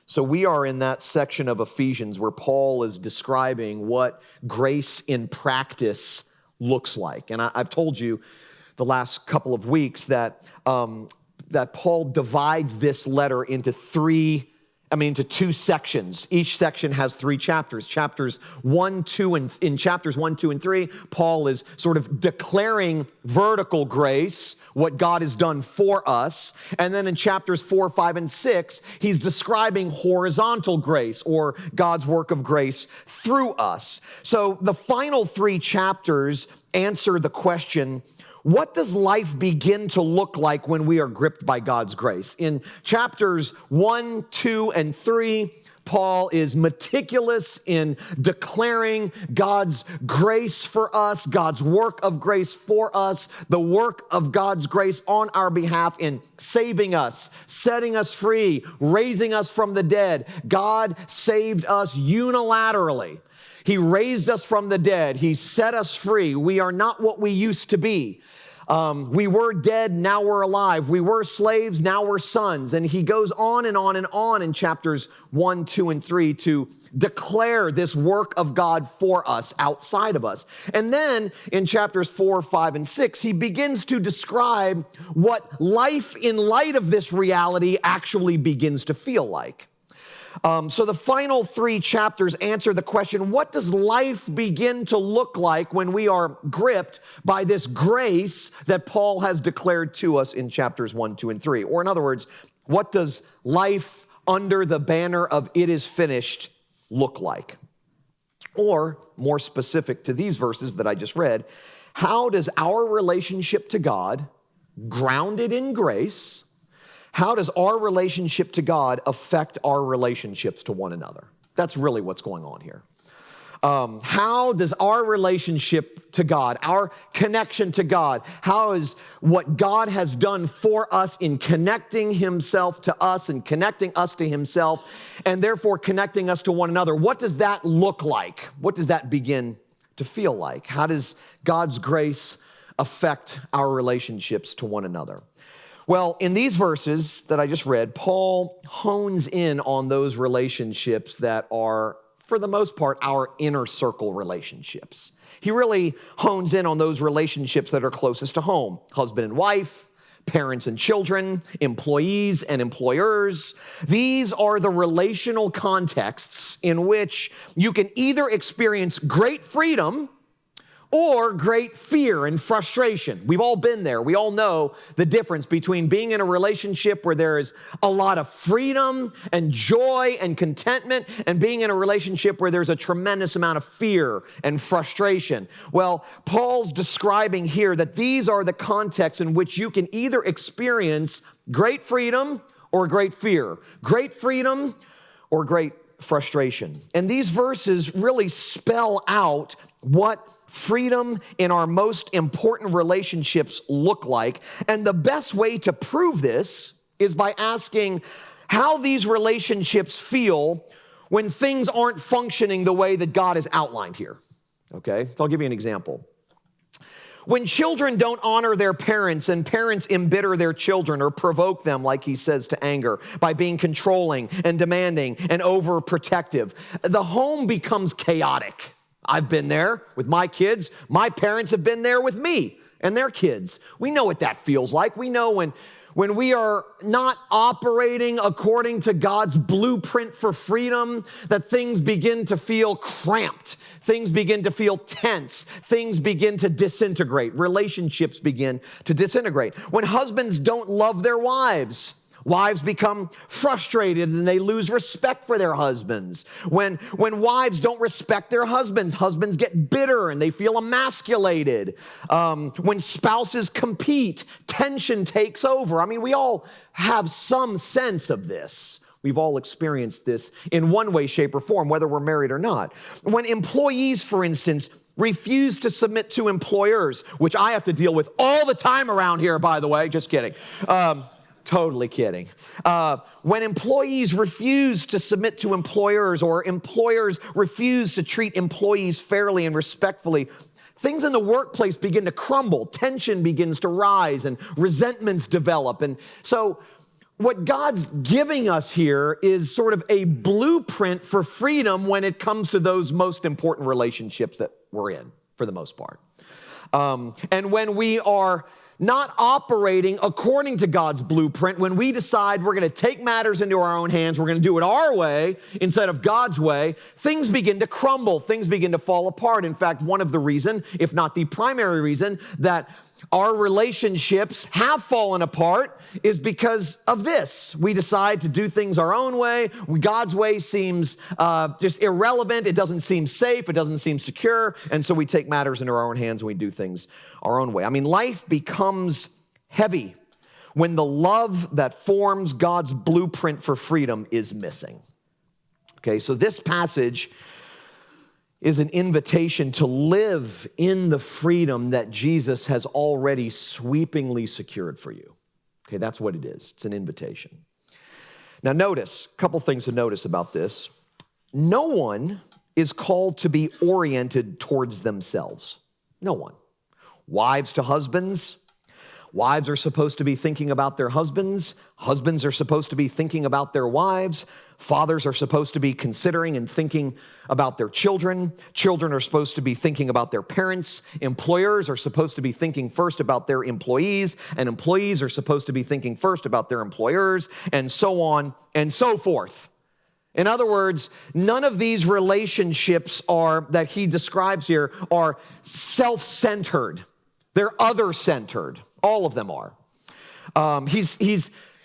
So we are in that section of Ephesians where Paul is describing what grace in practice looks like. And I've told you the last couple of weeks that Paul divides this letter into two sections. Each section has 3 chapters. Chapters 1, 2, and in chapters 1, 2, and 3, Paul is sort of declaring vertical grace, what God has done for us. And then in chapters 4, 5, and 6, he's describing horizontal grace, or God's work of grace through us. So the final 3 chapters answer the question, what does life begin to look like when we are gripped by God's grace? In chapters 1, 2, and 3, Paul is meticulous in declaring God's grace for us, God's work of grace for us, the work of God's grace on our behalf in saving us, setting us free, raising us from the dead. God saved us unilaterally. He raised us from the dead. He set us free. We are not what we used to be. We were dead, now we're alive. We were slaves, now we're sons. And he goes on and on and on in chapters 1, 2, and 3 to declare this work of God for us, outside of us. And then in chapters 4, 5, and 6, he begins to describe what life in light of this reality actually begins to feel like. So the final 3 chapters answer the question, what does life begin to look like when we are gripped by this grace that Paul has declared to us in chapters 1, 2, and 3? Or in other words, what does life under the banner of it is finished look like? Or more specific to these verses that I just read, how does our relationship to God, grounded in grace, how does our relationship to God affect our relationships to one another? That's really what's going on here. How does our relationship to God, our connection to God, how is what God has done for us in connecting himself to us and connecting us to himself and therefore connecting us to one another, what does that look like? What does that begin to feel like? How does God's grace affect our relationships to one another? Well, in these verses that I just read, Paul hones in on those relationships that are, for the most part, our inner circle relationships. He really hones in on those relationships that are closest to home, husband and wife, parents and children, employees and employers. These are the relational contexts in which you can either experience great freedom or great fear and frustration. We've all been there. We all know the difference between being in a relationship where there is a lot of freedom and joy and contentment and being in a relationship where there's a tremendous amount of fear and frustration. Well, Paul's describing here that these are the contexts in which you can either experience great freedom or great fear, great freedom or great frustration. And these verses really spell out what freedom in our most important relationships look like. And the best way to prove this is by asking how these relationships feel when things aren't functioning the way that God has outlined here. Okay, so I'll give you an example. When children don't honor their parents and parents embitter their children or provoke them, like he says, to anger by being controlling and demanding and overprotective, the home becomes chaotic. I've been there with my kids. My parents have been there with me and their kids. We know what that feels like. We know when we are not operating according to God's blueprint for freedom, that things begin to feel cramped. Things begin to feel tense. Things begin to disintegrate. Relationships begin to disintegrate. When husbands don't love their wives, wives become frustrated and they lose respect for their husbands. When wives don't respect their husbands, husbands get bitter and they feel emasculated. When spouses compete, tension takes over. I mean, we all have some sense of this. We've all experienced this in one way, shape, or form, whether we're married or not. When employees, for instance, refuse to submit to employers, which I have to deal with all the time around here, by the way, just kidding. Totally kidding. When employees refuse to submit to employers or employers refuse to treat employees fairly and respectfully, things in the workplace begin to crumble. Tension begins to rise and resentments develop. And so what God's giving us here is sort of a blueprint for freedom when it comes to those most important relationships that we're in, for the most part. And when we are not operating according to God's blueprint, when we decide we're going to take matters into our own hands, we're going to do it our way instead of God's way, things begin to crumble, things begin to fall apart. In fact, one of the reason, if not the primary reason, that our relationships have fallen apart is because of this. We decide to do things our own way. God's way seems just irrelevant. It doesn't seem safe. It doesn't seem secure. And so we take matters into our own hands and we do things our own way. I mean, life becomes heavy when the love that forms God's blueprint for freedom is missing. Okay, so this passage is an invitation to live in the freedom that Jesus has already sweepingly secured for you. Okay, that's what it is. It's an invitation. Now notice, a couple things to notice about this. No one is called to be oriented towards themselves. No one. Wives to husbands. Wives are supposed to be thinking about their husbands. Husbands are supposed to be thinking about their wives. Fathers are supposed to be considering and thinking about their children. Children are supposed to be thinking about their parents. Employers are supposed to be thinking first about their employees, and employees are supposed to be thinking first about their employers, and so on and so forth. In other words, none of these relationships that he describes here are self-centered. They're other-centered. All of them are. He's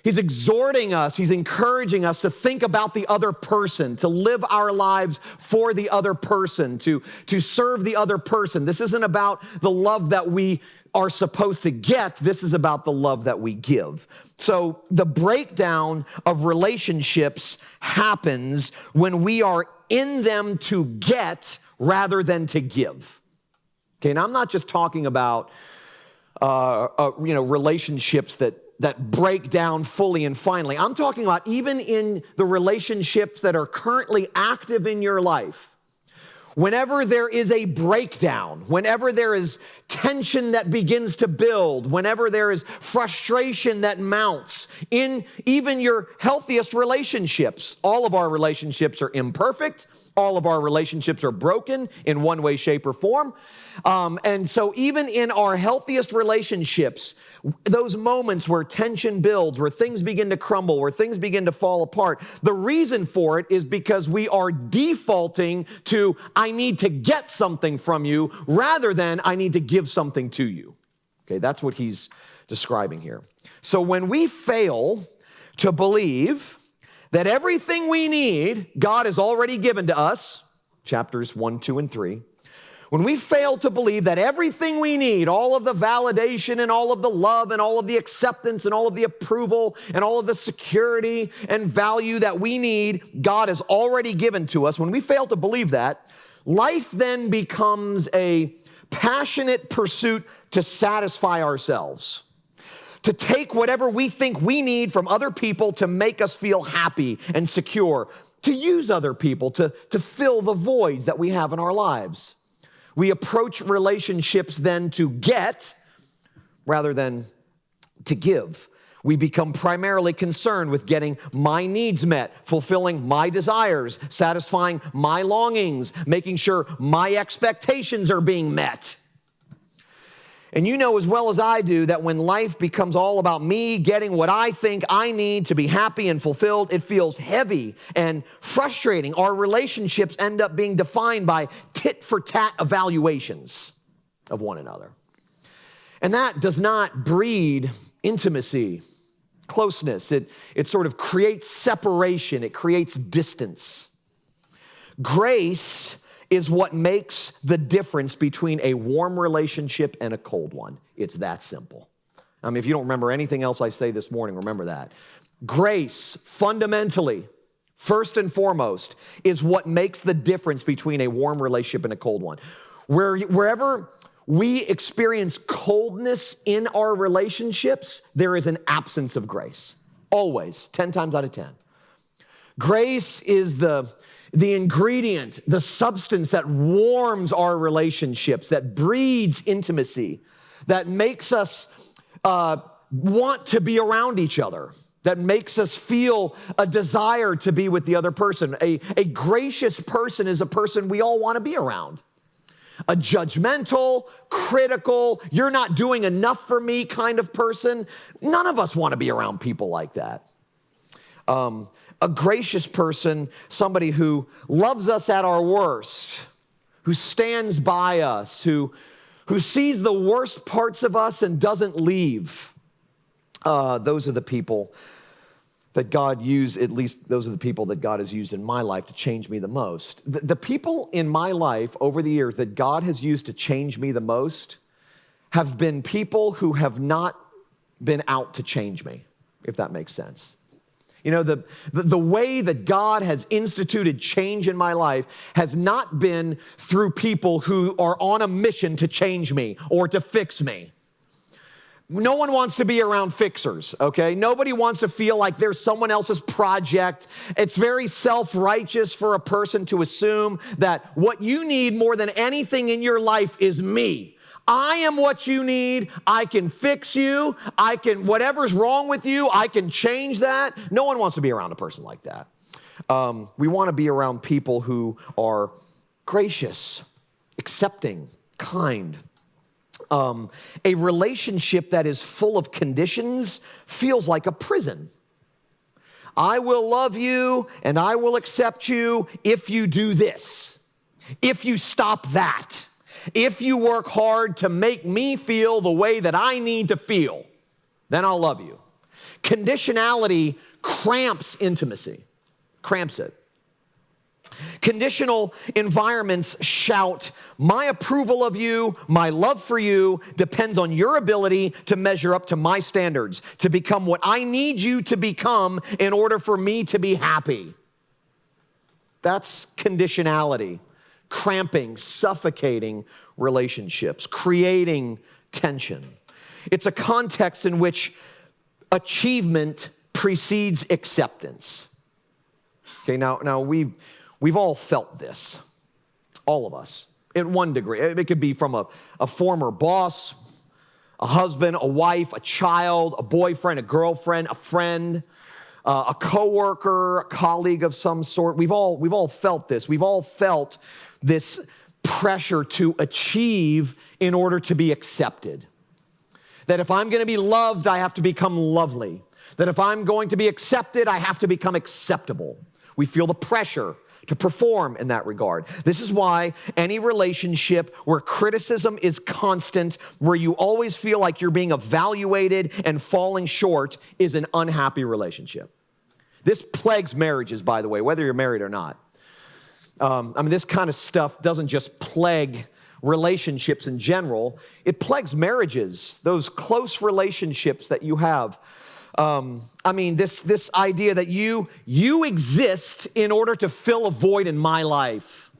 exhorting us, he's encouraging us to think about the other person, to live our lives for the other person, to serve the other person. This isn't about the love that we are supposed to get. This is about the love that we give. So the breakdown of relationships happens when we are in them to get rather than to give. Okay, and I'm not just talking about relationships that break down fully and finally. I'm talking about even in the relationships that are currently active in your life. Whenever there is a breakdown, whenever there is tension that begins to build, whenever there is frustration that mounts in even your healthiest relationships, all of our relationships are imperfect. All of our relationships are broken in one way, shape, or form. And so even in our healthiest relationships, those moments where tension builds, where things begin to crumble, where things begin to fall apart, the reason for it is because we are defaulting to, I need to get something from you, rather than I need to give something to you. Okay, that's what he's describing here. So when we fail to believe that everything we need, God has already given to us, chapters 1, 2, and 3. When we fail to believe that everything we need, all of the validation and all of the love and all of the acceptance and all of the approval and all of the security and value that we need, God has already given to us. When we fail to believe that, life then becomes a passionate pursuit to satisfy ourselves, to take whatever we think we need from other people to make us feel happy and secure, to use other people to fill the voids that we have in our lives. We approach relationships then to get rather than to give. We become primarily concerned with getting my needs met, fulfilling my desires, satisfying my longings, making sure my expectations are being met. And you know as well as I do that when life becomes all about me getting what I think I need to be happy and fulfilled, it feels heavy and frustrating. Our relationships end up being defined by tit-for-tat evaluations of one another. And that does not breed intimacy, closeness. It sort of creates separation. It creates distance. Grace is what makes the difference between a warm relationship and a cold one. It's that simple. I mean, if you don't remember anything else I say this morning, remember that. Grace, fundamentally, first and foremost, is what makes the difference between a warm relationship and a cold one. Wherever we experience coldness in our relationships, there is an absence of grace. Always, 10 times out of 10. Grace is the ingredient, the substance that warms our relationships, that breeds intimacy, that makes us want to be around each other. that makes us feel a desire to be with the other person. A gracious person is a person we all want to be around. A judgmental, critical, you're not doing enough for me kind of person. None of us want to be around people like that. A gracious person, somebody who loves us at our worst, who stands by us, who sees the worst parts of us and doesn't leave. Those are the people that God used, at least those are the people that God has used in my life to change me the most. The people in my life over the years that God has used to change me the most have been people who have not been out to change me, if that makes sense. You know, the way that God has instituted change in my life has not been through people who are on a mission to change me or to fix me. No one wants to be around fixers, okay? Nobody wants to feel like there's someone else's project. It's very self-righteous for a person to assume that what you need more than anything in your life is me. I am what you need. I can fix you. Whatever's wrong with you, I can change that. No one wants to be around a person like that. We want to be around people who are gracious, accepting, kind. A relationship that is full of conditions feels like a prison. I will love you and I will accept you if you do this, if you stop that, if you work hard to make me feel the way that I need to feel, then I'll love you. Conditionality cramps intimacy, cramps it. Conditional environments shout, my approval of you, my love for you depends on your ability to measure up to my standards, to become what I need you to become in order for me to be happy. That's conditionality, cramping, suffocating relationships, creating tension. It's a context in which achievement precedes acceptance. Okay, now we've all felt this, all of us, in one degree. It could be from a former boss, a husband, a wife, a child, a boyfriend, a girlfriend, a friend, a coworker, a colleague of some sort. We've all felt this. We've all felt this pressure to achieve in order to be accepted. That if I'm going to be loved, I have to become lovely. That if I'm going to be accepted, I have to become acceptable. We feel the pressure to perform in that regard. This is why any relationship where criticism is constant, where you always feel like you're being evaluated and falling short, is an unhappy relationship. This plagues marriages, by the way, whether you're married or not. This kind of stuff doesn't just plague relationships in general. It plagues marriages, those close relationships that you have. This idea that you exist in order to fill a void in my life.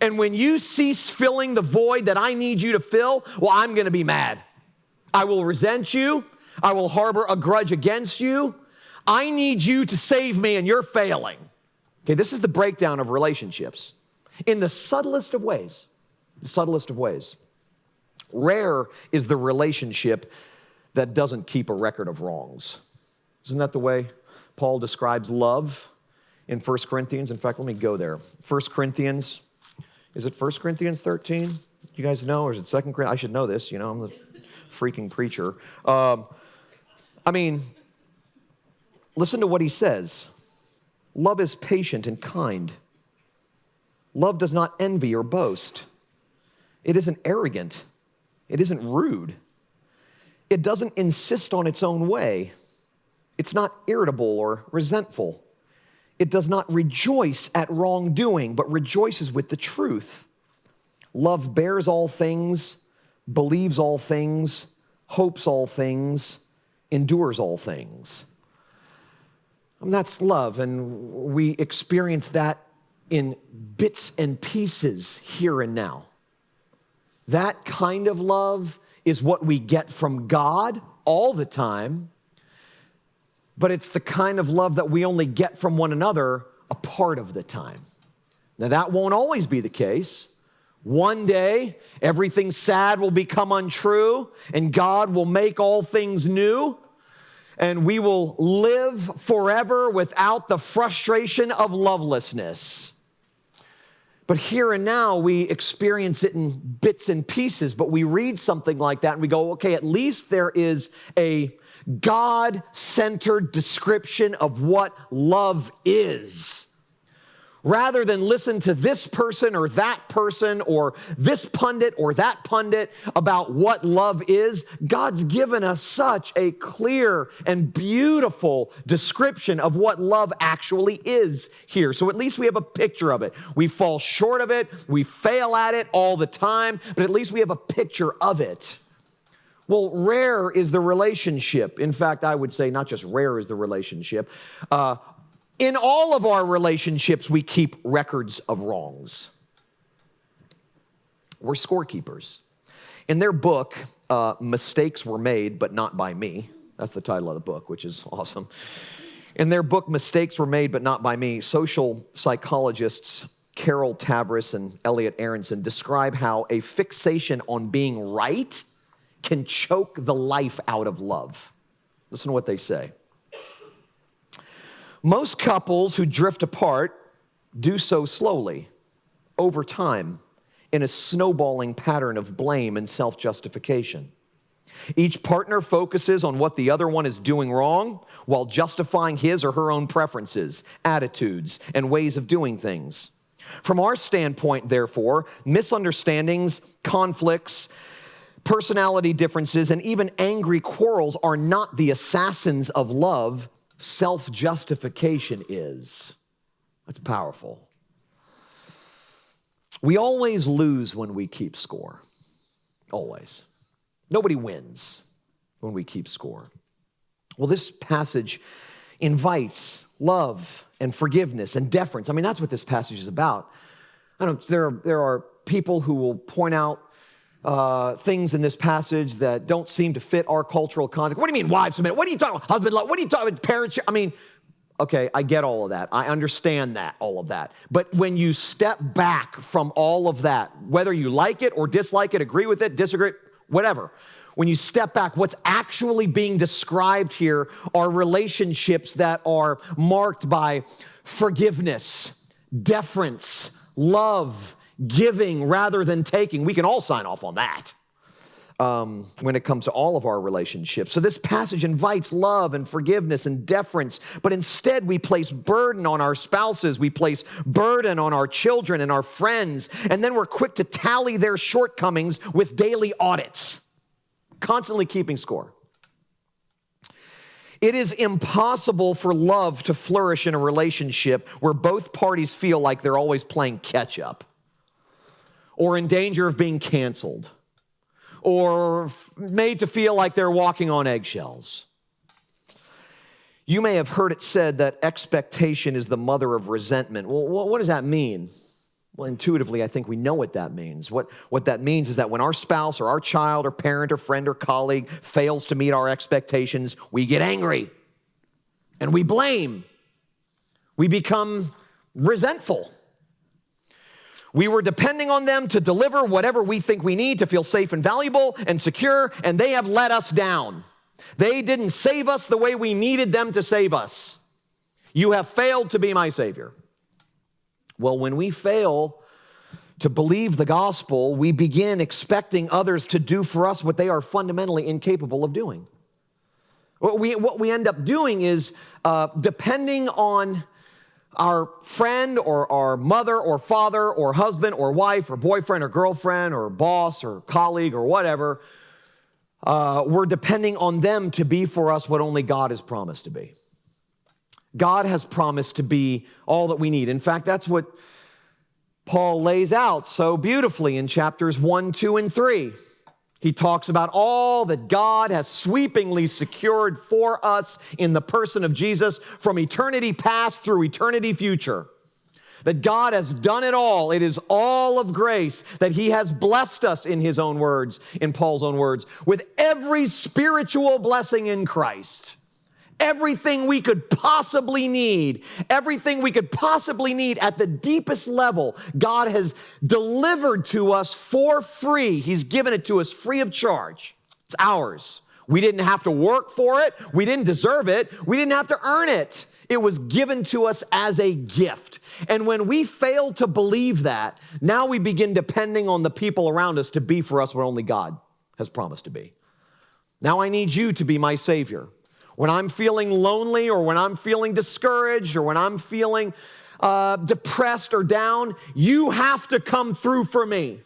And when you cease filling the void that I need you to fill, well, I'm going to be mad. I will resent you. I will harbor a grudge against you. I need you to save me and you're failing. Okay, this is the breakdown of relationships in the subtlest of ways. The subtlest of ways. Rare is the relationship that doesn't keep a record of wrongs. Isn't that the way Paul describes love in 1 Corinthians? In fact, let me go there. 1 Corinthians, is it 1 Corinthians 13? You guys know, or is it 2 Corinthians? I should know this, I'm the freaking preacher. Listen to what he says. Love is patient and kind. Love does not envy or boast. It isn't arrogant. It isn't rude. It doesn't insist on its own way. It's not irritable or resentful. It does not rejoice at wrongdoing, but rejoices with the truth. Love bears all things, believes all things, hopes all things, endures all things. That's love, and we experience that in bits and pieces here and now. That kind of love is what we get from God all the time, but it's the kind of love that we only get from one another a part of the time. Now, that won't always be the case. One day, everything sad will become untrue, and God will make all things new. and we will live forever without the frustration of lovelessness. But here and now, we experience it in bits and pieces, but we read something like that and we go, okay, at least there is a God-centered description of what love is. Rather than listen to this person or this pundit or that pundit about what love is, God's given us such a clear and beautiful description of what love actually is here. So at least we have a picture of it. We fall short of it. We fail at it all the time, but at least we have a picture of it. Well, rare is the relationship. In fact, I would say not just rare is the relationship. In all of our relationships, we keep records of wrongs. We're scorekeepers. In their book, Mistakes Were Made, But Not By Me. That's the title of the book, which is awesome. In their book, Mistakes Were Made, But Not By Me, social psychologists Carol Tavris and Elliot Aronson describe how a fixation on being right can choke the life out of love. Listen to what they say. Most couples who drift apart do so slowly, over time, in a snowballing pattern of blame and self-justification. Each partner focuses on what the other one is doing wrong while justifying his or her own preferences, attitudes, and ways of doing things. From our standpoint, therefore, misunderstandings, conflicts, personality differences, and even angry quarrels are not the assassins of love. Self-justification is. That's powerful. We always lose when we keep score. Always. Nobody wins when we keep score. Well, this passage invites love and forgiveness and deference. I mean, that's what this passage is about. There are people who will point out things in this passage that don't seem to fit our cultural context. What do you mean wives submit? What are you talking about? Husband love? What are you talking about? Parents? I mean, okay, I get all of that. I understand that, all of that. But when you step back from all of that, whether you like it or dislike it, agree with it, disagree, whatever, when you step back, what's actually being described here are relationships that are marked by forgiveness, deference, love, giving rather than taking. We can all sign off on that when it comes to all of our relationships. So this passage invites love and forgiveness and deference, but instead we place burden on our spouses, we place burden on our children and our friends, and then we're quick to tally their shortcomings with daily audits, constantly keeping score. It is impossible for love to flourish in a relationship where both parties feel like they're always playing catch up, or in danger of being canceled, or made to feel like they're walking on eggshells. You may have heard it said that expectation is the mother of resentment. Well, what does that mean? Well, intuitively, I think we know what that means. What that means is that when our spouse or our child or parent or friend or colleague fails to meet our expectations, we get angry and we blame. We become resentful. We were depending on them to deliver whatever we think we need to feel safe and valuable and secure, and they have let us down. They didn't save us the way we needed them to save us. You have failed to be my Savior. Well, when we fail to believe the gospel, we begin expecting others to do for us what they are fundamentally incapable of doing. What we end up doing is depending on our friend or our mother or father or husband or wife or boyfriend or girlfriend or boss or colleague or whatever, we're depending on them to be for us what only God has promised to be. God has promised to be all that we need. In fact, that's what Paul lays out so beautifully in chapters 1, 2, and 3. He talks about all that God has sweepingly secured for us in the person of Jesus from eternity past through eternity future. That God has done it all. It is all of grace that he has blessed us in his own words, in Paul's own words, with every spiritual blessing in Christ. Everything we could possibly need, everything we could possibly need at the deepest level, God has delivered to us for free. He's given it to us free of charge. It's ours. We didn't have to work for it. We didn't deserve it. We didn't have to earn it. It was given to us as a gift. And when we fail to believe that, now we begin depending on the people around us to be for us what only God has promised to be. Now I need you to be my Savior. When I'm feeling lonely, or when I'm feeling discouraged, or when I'm feeling depressed or down, you have to come through for me.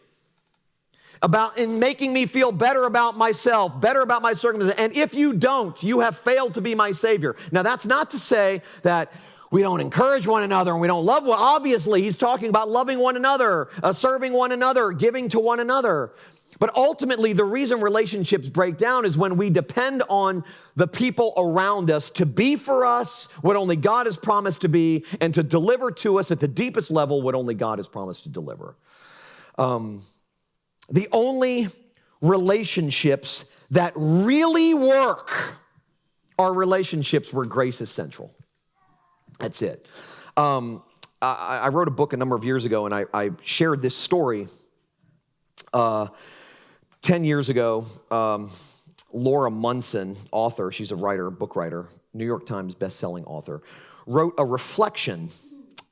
In making me feel better about myself, better about my circumstances. And if you don't, you have failed to be my Savior. Now, that's not to say that we don't encourage one another and we don't love one. Obviously, he's talking about loving one another, serving one another, giving to one another. But ultimately, the reason relationships break down is when we depend on the people around us to be for us what only God has promised to be, and to deliver to us at the deepest level what only God has promised to deliver. The only relationships that really work are relationships where grace is central. That's it. I wrote a book a number of years ago, and I shared this story. 10 years ago, Laura Munson, author, she's a writer, book writer, New York Times bestselling author, wrote a reflection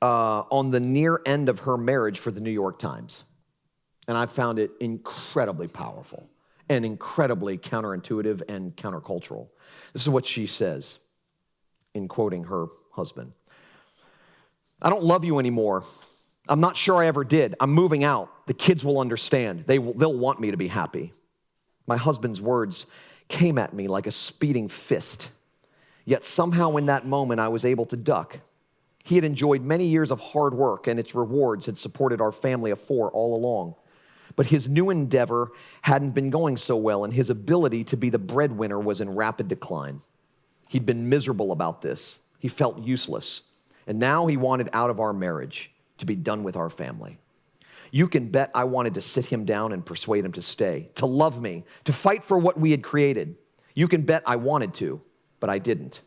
on the near end of her marriage for the New York Times. And I found it incredibly powerful and incredibly counterintuitive and countercultural. This is what she says in quoting her husband. I don't love you anymore. I'm not sure I ever did. I'm moving out. The kids will understand. They'll want me to be happy. My husband's words came at me like a speeding fist. Yet somehow in that moment I was able to duck. He had enjoyed many years of hard work, and its rewards had supported our family of 4 all along. But his new endeavor hadn't been going so well, and his ability to be the breadwinner was in rapid decline. He'd been miserable about this. He felt useless. And now he wanted out of our marriage, to be done with our family. You can bet I wanted to sit him down and persuade him to stay, to love me, to fight for what we had created. You can bet I wanted to, but I didn't.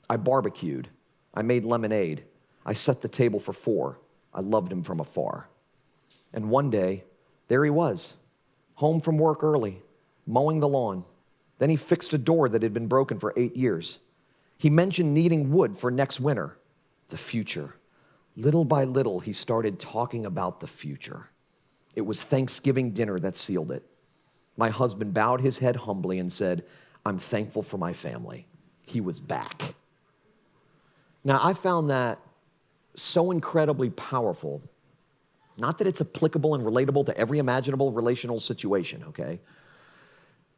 I barbecued. I made lemonade. I set the table for 4. I loved him from afar. And one day, there he was, home from work early, mowing the lawn. Then he fixed a door that had been broken for 8 years. He mentioned needing wood for next winter, the future. Little by little, he started talking about the future. It was Thanksgiving dinner that sealed it. My husband bowed his head humbly and said, I'm thankful for my family. He was back. Now, I found that so incredibly powerful. Not that it's applicable and relatable to every imaginable relational situation, okay?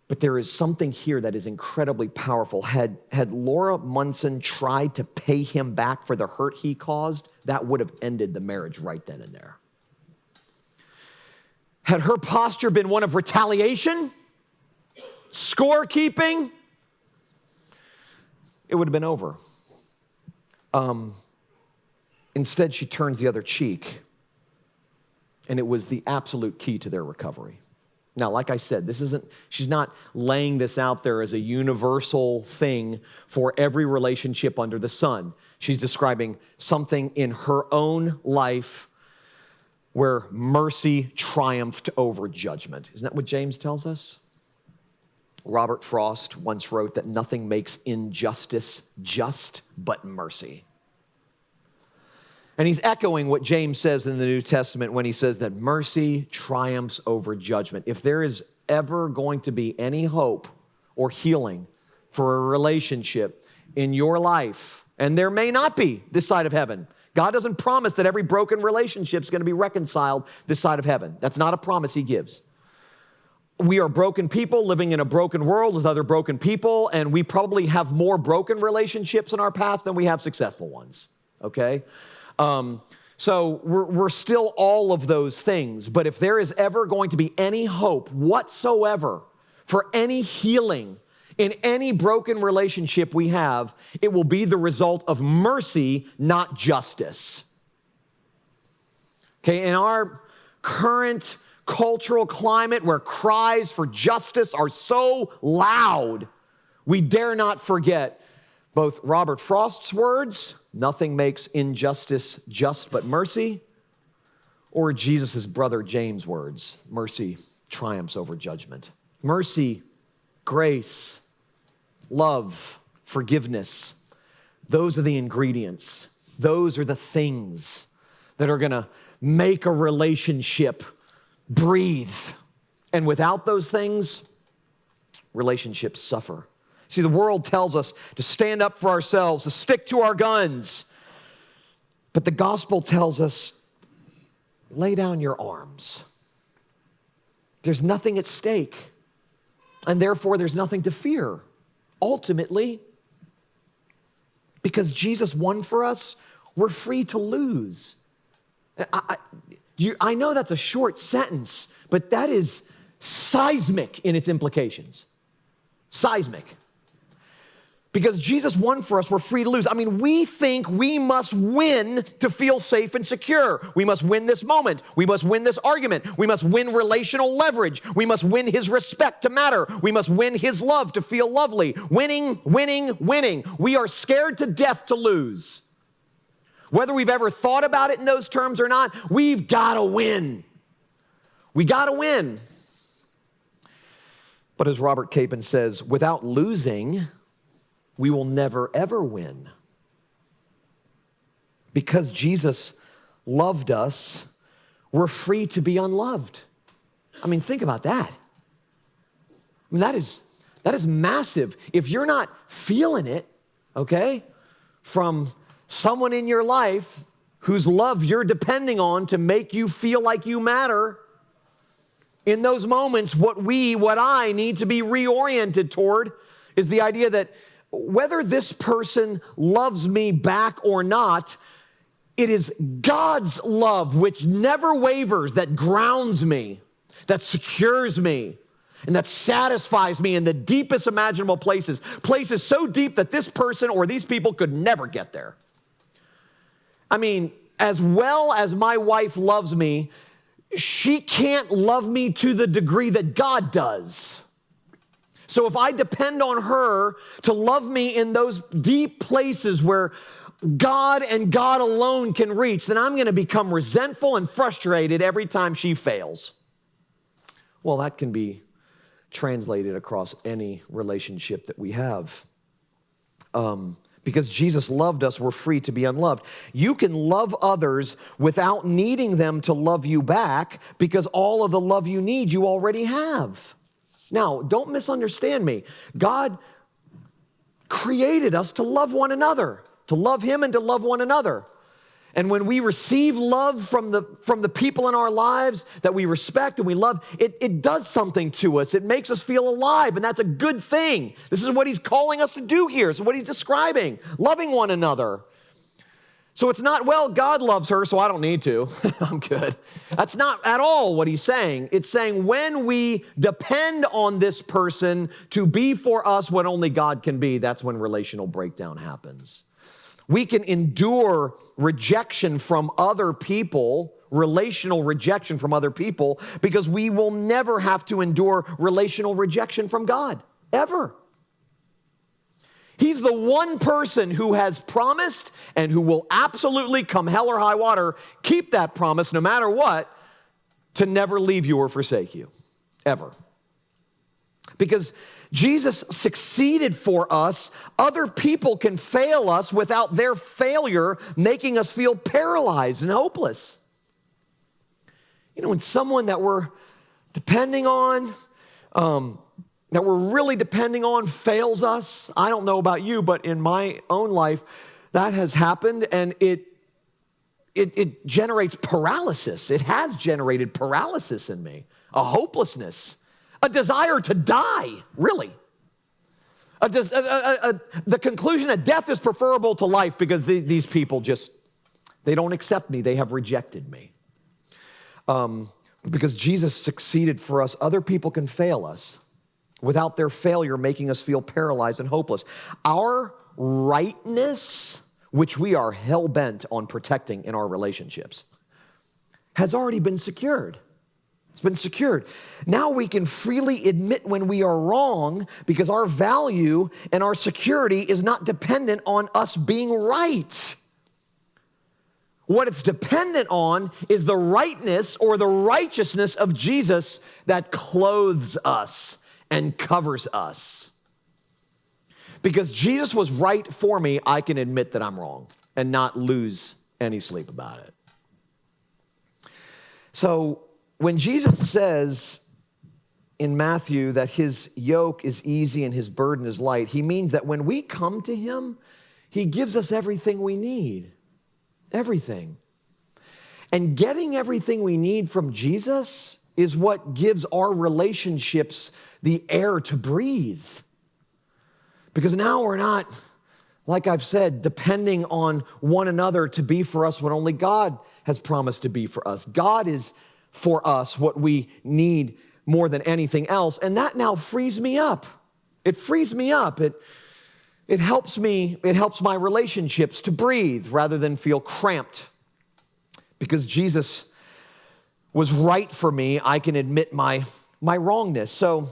But there is something here that is incredibly powerful. Had Laura Munson tried to pay him back for the hurt he caused, that would have ended the marriage right then and there. Had her posture been one of retaliation, scorekeeping, it would have been over. Instead, she turns the other cheek. And it was the absolute key to their recovery. Now, like I said, she's not laying this out there as a universal thing for every relationship under the sun. She's describing something in her own life where mercy triumphed over judgment. Isn't that what James tells us? Robert Frost once wrote that nothing makes injustice just but mercy. And he's echoing what James says in the New Testament when he says that mercy triumphs over judgment. If there is ever going to be any hope or healing for a relationship in your life, and there may not be this side of heaven. God doesn't promise that every broken relationship is going to be reconciled this side of heaven. That's not a promise he gives. We are broken people living in a broken world with other broken people, and we probably have more broken relationships in our past than we have successful ones, okay? So we're still all of those things, but if there is ever going to be any hope whatsoever for any healing in any broken relationship we have, it will be the result of mercy, not justice. Okay, in our current cultural climate where cries for justice are so loud, we dare not forget both Robert Frost's words, nothing makes injustice just but mercy, or Jesus' brother James' words, mercy triumphs over judgment. Mercy, grace, love, forgiveness. Those are the ingredients. Those are the things that are going to make a relationship breathe. And without those things, relationships suffer. See, the world tells us to stand up for ourselves, to stick to our guns. But the gospel tells us, lay down your arms. There's nothing at stake. And therefore, there's nothing to fear. Ultimately, because Jesus won for us, we're free to lose. I know that's a short sentence, but that is seismic in its implications. Seismic. Because Jesus won for us, we're free to lose. I mean, we think we must win to feel safe and secure. We must win this moment. We must win this argument. We must win relational leverage. We must win his respect to matter. We must win his love to feel lovely. Winning, winning, winning. We are scared to death to lose. Whether we've ever thought about it in those terms or not, we've got to win. We got to win. But as Robert Capon says, without losing, we will never, ever win. Because Jesus loved us, we're free to be unloved. I mean, think about that. I mean, that is massive. If you're not feeling it, okay, from someone in your life whose love you're depending on to make you feel like you matter, in those moments, what I need to be reoriented toward is the idea that whether this person loves me back or not, it is God's love which never wavers, that grounds me, that secures me, and that satisfies me in the deepest imaginable places. Places so deep that this person or these people could never get there. I mean, as well as my wife loves me, she can't love me to the degree that God does. So if I depend on her to love me in those deep places where God and God alone can reach, then I'm going to become resentful and frustrated every time she fails. Well, that can be translated across any relationship that we have. Because Jesus loved us, we're free to be unloved. You can love others without needing them to love you back, because all of the love you need, you already have. Now, don't misunderstand me. God created us to love one another, to love him and to love one another. And when we receive love from the people in our lives that we respect and we love, it does something to us. It makes us feel alive, and that's a good thing. This is what he's calling us to do here. This is what he's describing, loving one another. So it's not, well, God loves her, so I don't need to. I'm good. That's not at all what he's saying. It's saying when we depend on this person to be for us what only God can be, that's when relational breakdown happens. We can endure rejection from other people, relational rejection from other people, because we will never have to endure relational rejection from God, ever. He's the one person who has promised and who will absolutely, come hell or high water, keep that promise no matter what, to never leave you or forsake you, ever. Because Jesus succeeded for us. Other people can fail us without their failure making us feel paralyzed and hopeless. You know, when someone that we're depending on, that we're really depending on fails us, I don't know about you, but in my own life, that has happened, and it generates paralysis. It has generated paralysis in me, a hopelessness, a desire to die, really. The conclusion that death is preferable to life because these people just, they don't accept me. They have rejected me. Because Jesus succeeded for us, other people can fail us without their failure making us feel paralyzed and hopeless. Our rightness, which we are hell-bent on protecting in our relationships, has already been secured. It's been secured. Now we can freely admit when we are wrong because our value and our security is not dependent on us being right. What it's dependent on is the rightness or the righteousness of Jesus that clothes us and covers us. Because Jesus was right for me, I can admit that I'm wrong and not lose any sleep about it. So when Jesus says in Matthew that his yoke is easy and his burden is light, he means that when we come to him, he gives us everything we need. Everything. And getting everything we need from Jesus is what gives our relationships the air to breathe. Because now we're not, like I've said, depending on one another to be for us what only God has promised to be for us. God is for us what we need more than anything else. And that now frees me up. It frees me up. It helps me, it helps my relationships to breathe rather than feel cramped. Because Jesus was right for me, I can admit my wrongness. So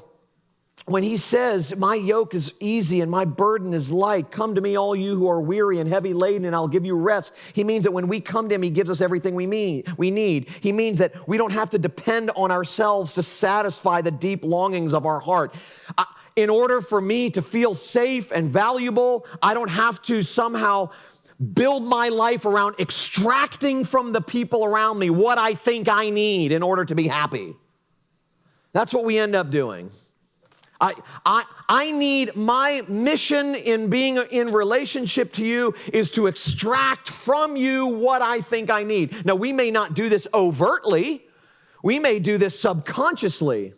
when he says, my yoke is easy and my burden is light, come to me all you who are weary and heavy laden and I'll give you rest. He means that when we come to him, he gives us everything we need. He means that we don't have to depend on ourselves to satisfy the deep longings of our heart. In order for me to feel safe and valuable, I don't have to somehow build my life around extracting from the people around me what I think I need in order to be happy. That's what we end up doing. I need, my mission in being in relationship to you is to extract from you what I think I need. Now, we may not do this overtly. We may do this subconsciously.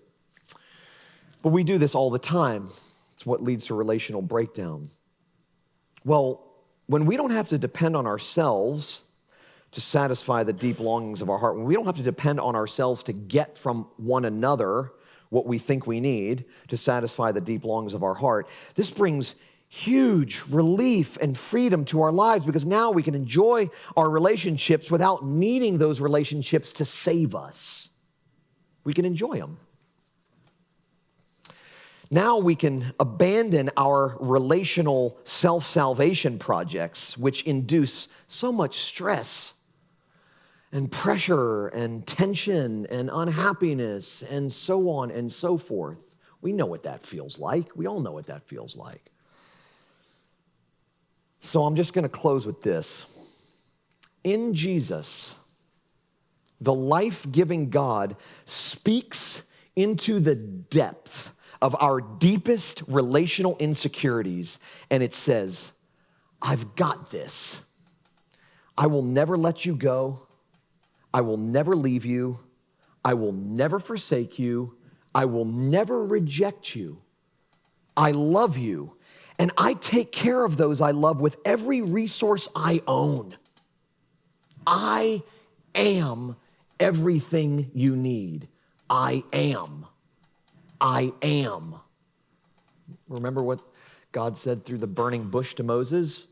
But we do this all the time. It's what leads to relational breakdown. Well, when we don't have to depend on ourselves to satisfy the deep longings of our heart, when we don't have to depend on ourselves to get from one another what we think we need to satisfy the deep longings of our heart, this brings huge relief and freedom to our lives because now we can enjoy our relationships without needing those relationships to save us. We can enjoy them. Now we can abandon our relational self-salvation projects, which induce so much stress and pressure and tension and unhappiness and so on and so forth. We know what that feels like. We all know what that feels like. So I'm just going to close with this. In Jesus, the life-giving God speaks into the depth of our deepest relational insecurities, and it says, I've got this. I will never let you go. I will never leave you. I will never forsake you. I will never reject you. I love you, and I take care of those I love with every resource I own. I am everything you need. I am. I am. Remember what God said through the burning bush to Moses?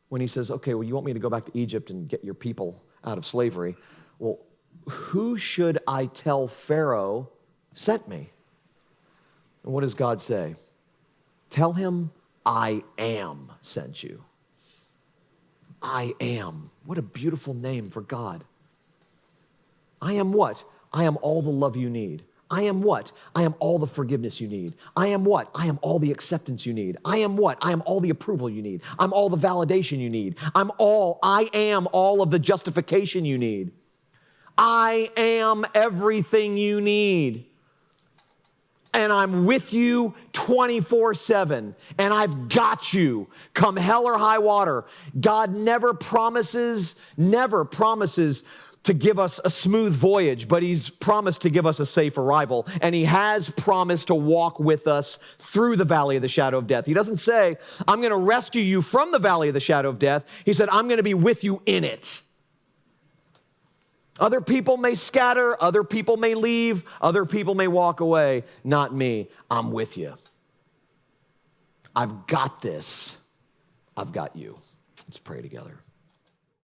When he says, okay, well, you want me to go back to Egypt and get your people out of slavery. Well, who should I tell Pharaoh sent me? And what does God say? Tell him, I am sent you. I am. What a beautiful name for God. I am what? I am all the love you need. I am what? I am all the forgiveness you need. I am what? I am all the acceptance you need. I am what? I am all the approval you need. I'm all the validation you need. I am all of the justification you need. I am everything you need. And I'm with you 24/7. And I've got you. Come hell or high water. God never promises to give us a smooth voyage, but he's promised to give us a safe arrival. And he has promised to walk with us through the valley of the shadow of death. He doesn't say, I'm going to rescue you from the valley of the shadow of death. He said, I'm going to be with you in it. Other people may scatter, other people may leave, other people may walk away. Not me. I'm with you. I've got this. I've got you. Let's pray together.